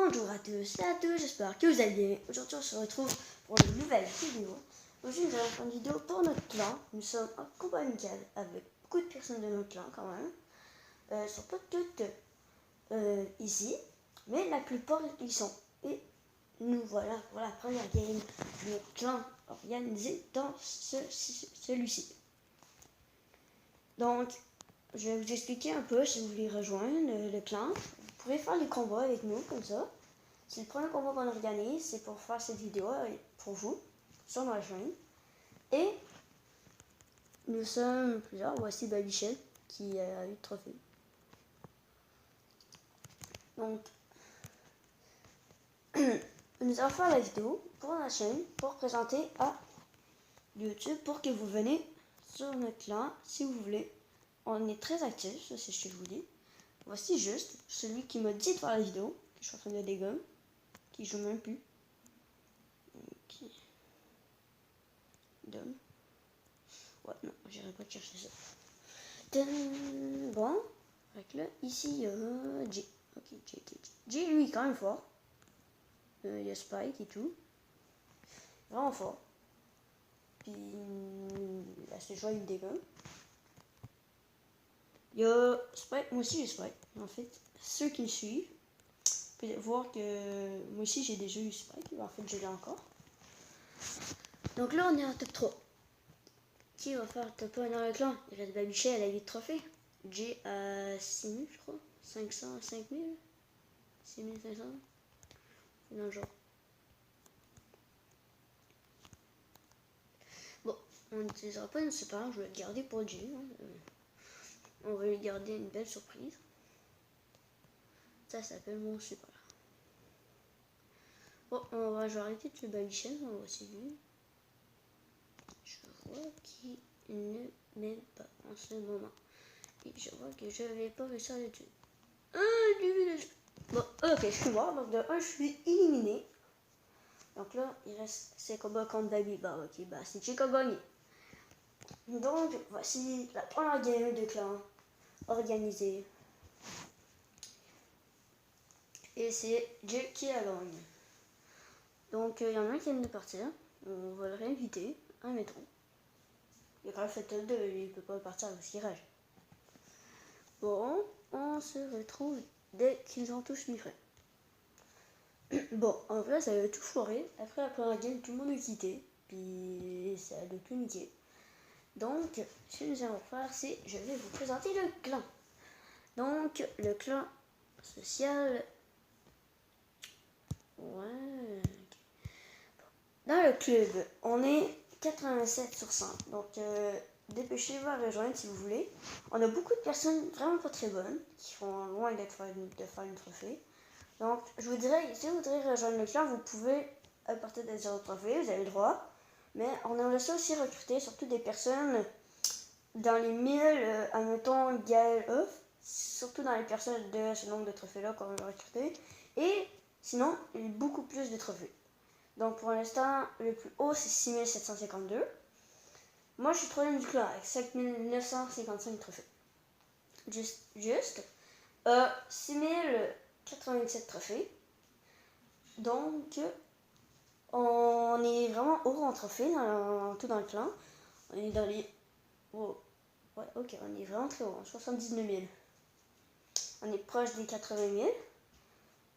Bonjour à tous et à tous, j'espère que vous allez bien. Aujourd'hui on se retrouve pour une nouvelle vidéo. Aujourd'hui nous allons faire une vidéo pour notre clan. Nous sommes en combat amical avec beaucoup de personnes de notre clan quand même. Elles ne sont pas toutes ici, mais la plupart y sont. Et nous voilà pour la première game de notre clan organisé dans celui-ci. Donc, je vais vous expliquer un peu si vous voulez rejoindre le clan. Vous pourrez faire les combats avec nous comme ça. C'est le premier combat qu'on organise, c'est pour faire cette vidéo pour vous, sur ma chaîne. Et nous sommes plusieurs. Voici Babichel qui a eu le trophée. Donc, nous allons faire la vidéo pour la chaîne, pour présenter à YouTube, pour que vous venez sur notre clan si vous voulez. On est très actifs, ça c'est ce que je vous dis. Voici juste celui qui m'a dit de faire la vidéo, que je suis en train de dégommer, qui joue même plus. Qui donne. Ouais, non, j'irai pas chercher ça. Bon, avec là, ici, il y a J. Ok, J, lui, il est quand même fort. Il y a Spike et tout. Vraiment fort. Puis, là, c'est joué, il dégomme. Il y a Spike, moi aussi j'ai Spike. En fait, ceux qui me suivent, vous pouvez voir que moi aussi j'ai déjà eu Spike. En fait, je l'ai encore. Donc là, on est en top 3. Qui va faire top 1 dans le clan? Il reste Babichel, elle a 8 trophées. J à 6000, je crois. 500, 5000. 6500. Dans le genre. Bon, on n'utilisera pas une super, je vais le garder pour J. On va lui garder une belle surprise. Ça s'appelle mon super. Bon, je vais arrêter de tuer Babichel, on va aussi lui. Je vois qu'il ne m'aime pas en ce moment. Et je vois que je vais pas réussir à le tuer. Bon, ok, je suis mort. Donc de 1, je suis éliminé. Donc là, il reste ces combats contre Baby. Bah ok, bah c'est Chico a gagné. Donc, voici la première game de clan organisée. Et c'est Jay qui a gagné. Donc, il y en a un qui vient de partir. On va le réinviter. Admettons. Il a quand même fait top 2, il peut pas partir parce qu'il rage. Bon, on se retrouve dès qu'ils ont tous livré. Bon, en vrai, ça a tout foiré. Après la première game, tout le monde a quitté. Puis, ça a tout niqué. Donc, ce que nous allons faire, c'est, je vais vous présenter le clan. Donc, le clan social. Ouais. Dans le club, on est 87 sur 100. Donc, dépêchez-vous à rejoindre si vous voulez. On a beaucoup de personnes vraiment pas très bonnes qui sont loin de faire une trophée. Donc, je vous dirais, si vous voudrez rejoindre le clan, vous pouvez apporter des 0 trophées, vous avez le droit. Mais on aimerait ça aussi recruter surtout des personnes dans les 1000, admettons, Gaël off, surtout dans les personnes de ce nombre de trophées-là qu'on va recruter. Et sinon, il y a beaucoup plus de trophées. Donc pour l'instant, le plus haut c'est 6752. Moi je suis troisième du clan avec 5955 trophées. Juste 6097 trophées. Donc on est vraiment haut en trophées tout dans le clan. On est dans les... Oh. Ouais, ok, on est vraiment très haut, 79 000. On est proche des 80 000.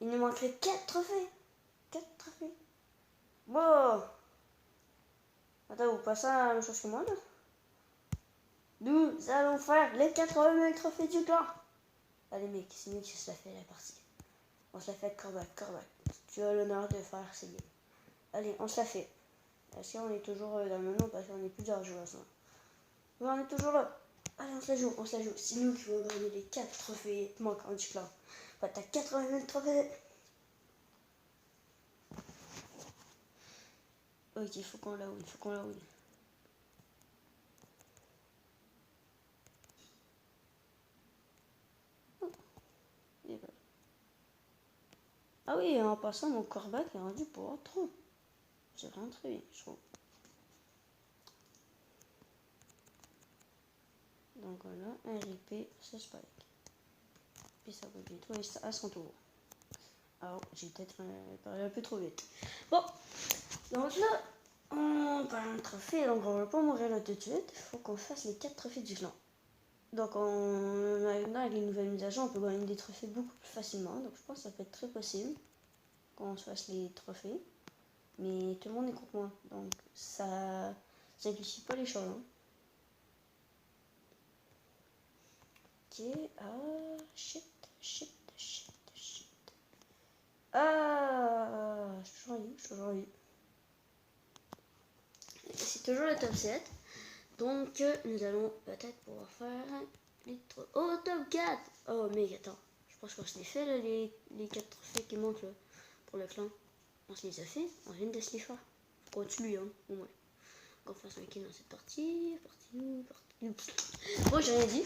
Il nous manquerait 4 trophées. 4 trophées. Wow! Attends, vous passez à la même chose que moi, là? Nous allons faire les 80 000 trophées du clan. Allez, mec, c'est mieux que se la fait la partie. On se la fait corbac. Tu as l'honneur de faire ces games. Allez, on se la fait. Est-ce qu'on est toujours dans le même nom? Parce qu'on est plusieurs joueurs, ça. Mais on est toujours là. Allez, on se la joue. C'est nous qui vont gagner les 4 trophées manquants du clan. Enfin, t'as 80 000 trophées. Ok, il faut qu'on la win. Ah oui, en passant, mon corbac est rendu pour 3. C'est vraiment très bien, je trouve. Donc voilà, un RIP, c'est Spike. Puis ça va bientôt à son tour. Alors, j'ai peut-être parlé un peu trop vite. Bon, donc là, on parle un trophée, donc on va pas mourir là tout de suite. Il faut qu'on fasse les 4 trophées du clan. Donc, maintenant, avec les nouvelles mises à jour, on peut gagner des trophées beaucoup plus facilement. Donc, je pense que ça peut être très possible qu'on se fasse les trophées. Mais tout le monde est contre moi. Donc, ça simplifie pas les choses. Hein. Ok, shit. Je suis toujours en vie. C'est toujours le top 7. Donc, nous allons peut-être pouvoir faire les trop. Oh, top 4. Oh, mais attends. Je pense qu'on se les fait, là, les 4 trophées qui montent, là, pour le clan. On se les a fait. On vient de se les faire. Faut qu'on tue lui, hein, au moins. Qu'on fasse un kill dans cette partie. Moi, j'ai rien dit.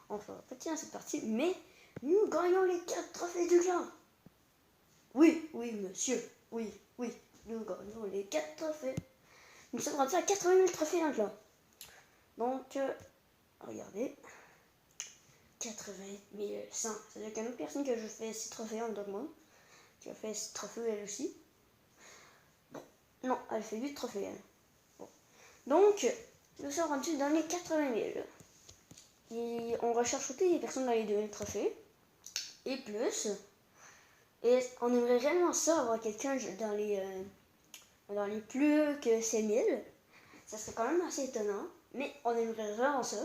On fera pas dans cette partie, mais nous gagnons les 4 trophées du clan. Oui, monsieur. Oui, nous gagnons les 4 trophées. Nous sommes rendus à 80 000 trophées dans le clan. Donc, regardez. 80 100. C'est-à-dire qu'il y a une autre personne que je fais 6 trophées en donc moi. Qui a fait 6 trophées elle aussi. Bon. Non, elle fait 8 trophées elle. Bon. Donc, nous sommes rendus dans les 80 000. Et on recherche toutes les personnes dans les 2000 trophées. Et plus. Et on aimerait réellement ça avoir quelqu'un dans les plus que 5000. Ça serait quand même assez étonnant. Mais on aimerait vraiment ça.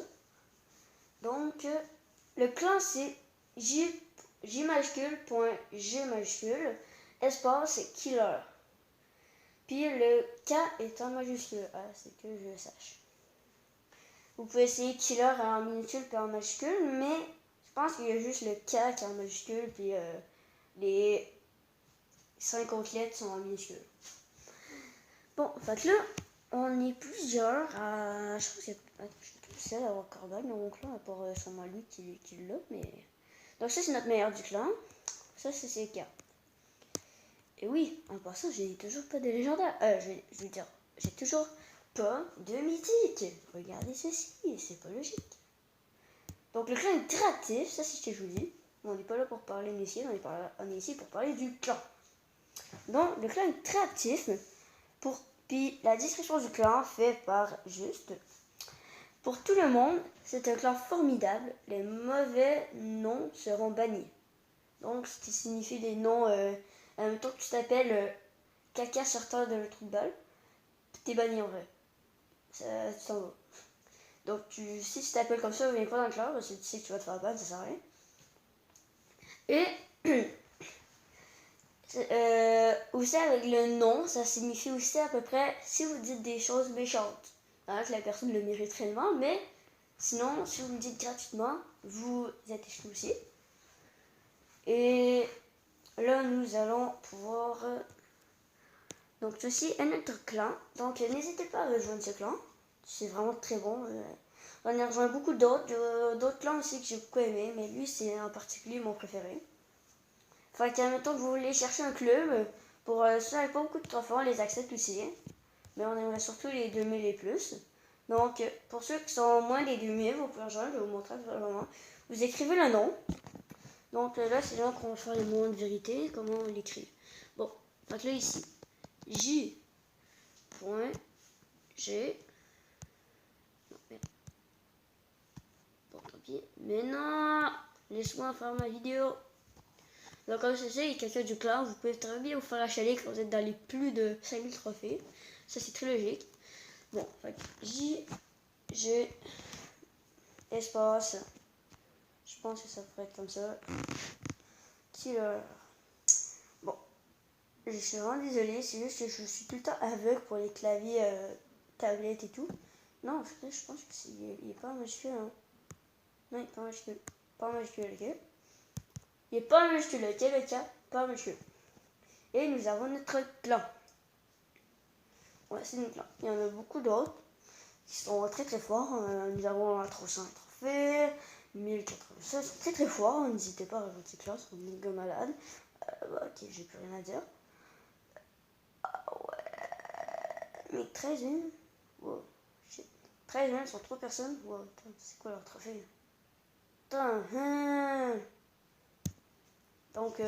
Donc, le clan c'est J majuscule, point G majuscule, espace killer. Puis le K est en majuscule. Ah, c'est que je sache. Vous pouvez essayer killer en minuscule puis en majuscule, mais je pense qu'il y a juste le K qui est en majuscule, puis les 5 autres lettres sont en minuscule. Bon, fait que là, on est plusieurs à. Je pense que je suis tout seul à avoir Corbeil dans mon clan, à part sûrement lui qui l'a, mais. Donc, ça, c'est notre meilleur du clan. Ça, c'est CK. Et oui, en passant, j'ai toujours pas de légendaire. Je veux dire, j'ai toujours pas de mythique. Regardez ceci, c'est pas logique. Donc, le clan est très actif, ça, c'est ce que je vous dis. Bon, on n'est pas là pour parler ici, on est ici pour parler du clan. Donc, le clan est très actif. Puis la description du clan fait par juste. Pour tout le monde, c'est un clan formidable. Les mauvais noms seront bannis. Donc, ce qui signifie des noms. En même temps que tu t'appelles caca sortant de le trou de balle, t'es banni en vrai. Ça, tu t'en vas. Donc, si tu t'appelles comme ça, viens pas dans le clan parce que tu sais que tu vas te faire ban, ça sert à rien. Et. Aussi avec le nom, ça signifie aussi à peu près si vous dites des choses méchantes. Hein, que la personne le mérite réellement, mais sinon, si vous le dites gratuitement, vous êtes exclu aussi. Et là, nous allons pouvoir. Donc, ceci est notre clan. Donc, n'hésitez pas à rejoindre ce clan. C'est vraiment très bon. On a rejoint beaucoup d'autres clans aussi que j'ai beaucoup aimé, mais lui, c'est en particulier mon préféré. Fait qu'à mettons que vous voulez chercher un club, pour ça avec pas beaucoup de trophées, on les accepte aussi. Mais on aimerait surtout les 2000 et plus. Donc, pour ceux qui sont moins des 2000, vous pouvez rejoindre, je vais vous montrer vraiment. Vous écrivez le nom. Donc là, c'est là qu'on va faire les mots de vérité, comment on l'écrit. Bon, donc là ici, J.G. Non, merde. Bon, tant pis. Mais non, laisse-moi faire ma vidéo. Donc comme je sais, il y a quelqu'un du clan, vous pouvez très bien vous faire achaler quand vous êtes dans les plus de 5000 trophées. Ça, c'est très logique. Bon, J.G. espace. Je pense que ça pourrait être comme ça. Killer. Bon. Je suis vraiment désolée, c'est juste que je suis tout le temps aveugle pour les claviers tablettes et tout. Non, je pense qu'il n'est pas en majuscule. Hein. Non, il n'est pas en majuscule. Pas en majuscule, ok. Il n'est pas en majuscule, ok, le cas. Pas en majuscule. Et nous avons notre clan. Ouais, c'est notre clan. Il y en a beaucoup d'autres qui sont très très forts. Nous avons 300 trophées, 1096, très très forts. N'hésitez pas à rejoindre ces classes, on est de malade. Ok, j'ai plus rien à dire. Ah ouais. Mais 13 000. Wow, shit. 13 000 sur 3 personnes. Wow, c'est quoi leur trophée? Putain, Donc Donc,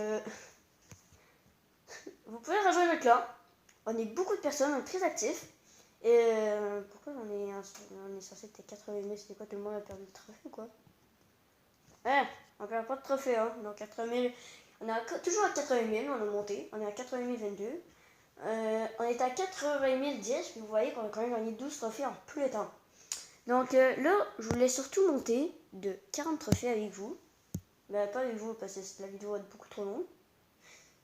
vous pouvez rejoindre le clan. On est beaucoup de personnes, on est très actifs. Et pourquoi on est censé être 80 000? C'était quoi, tout le monde a perdu le trophée, quoi? Ouais, on perd pas de trophée, hein. Donc 80 000, on est toujours à 80 000, on a monté. On est à 80 022. On est à 80 010, vous voyez qu'on a quand même gagné 12 trophées en plus de temps. Donc là, je voulais surtout monter de 40 trophées avec vous. Mais pas avec vous parce que la vidéo va être beaucoup trop longue.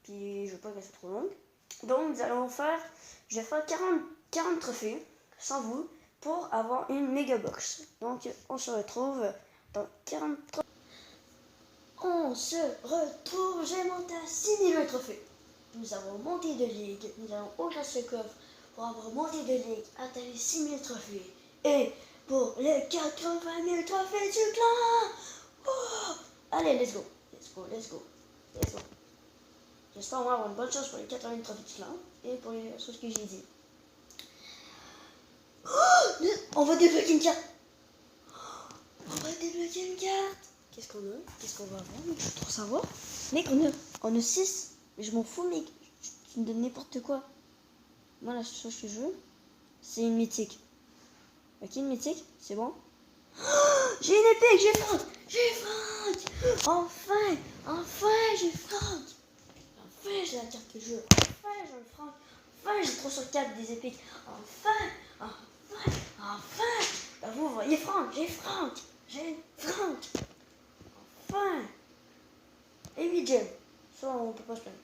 Puis je veux pas qu'elle soit trop longue. Donc je vais faire 40 trophées sans vous pour avoir une méga box. Donc on se retrouve dans 40 trophées. On se retrouve, j'ai monté à 6000 trophées. Nous avons monté de ligue, nous allons ouvrir ce coffre pour avoir monté de ligue, atteint les 6000 trophées. Et pour les 80 000 trophées du clan. Oh, allez, let's go. J'espère qu'on va avoir une bonne chance pour les 80 000 trophées du clan et pour les choses que j'ai dit. Oh, on va débloquer une carte. Qu'est-ce qu'on a? Qu'est-ce qu'on va avoir, mec? Je veux trop savoir. Mec, on a 6. Mais je m'en fous, mec. Tu me donnes n'importe quoi. Moi, la seule chose que je veux, c'est une mythique. Ok, une mythique? C'est bon? Oh, j'ai une épée, j'ai Franck. Enfin, j'ai Franck. Enfin, j'ai la carte que je veux. Enfin, j'ai le Franck. Enfin, j'ai 3 sur 4 des épiques. Enfin. Bah, vous voyez Franck, j'ai Franck. Enfin. Et 8 gemmes. Ça, on peut pas se plaindre.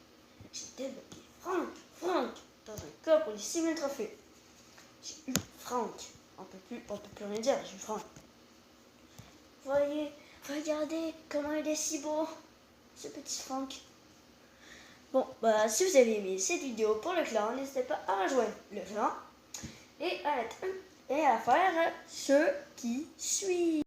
J'ai débloqué Franck. Dans un coffre pour les 6000 trophées. J'ai eu Franck. On peut plus rien dire, j'ai eu Franck. Voyez, regardez comment il est si beau, ce petit Franck. Bon, bah si vous avez aimé cette vidéo pour le clan, n'hésitez pas à rejoindre le clan et à faire ce qui suit.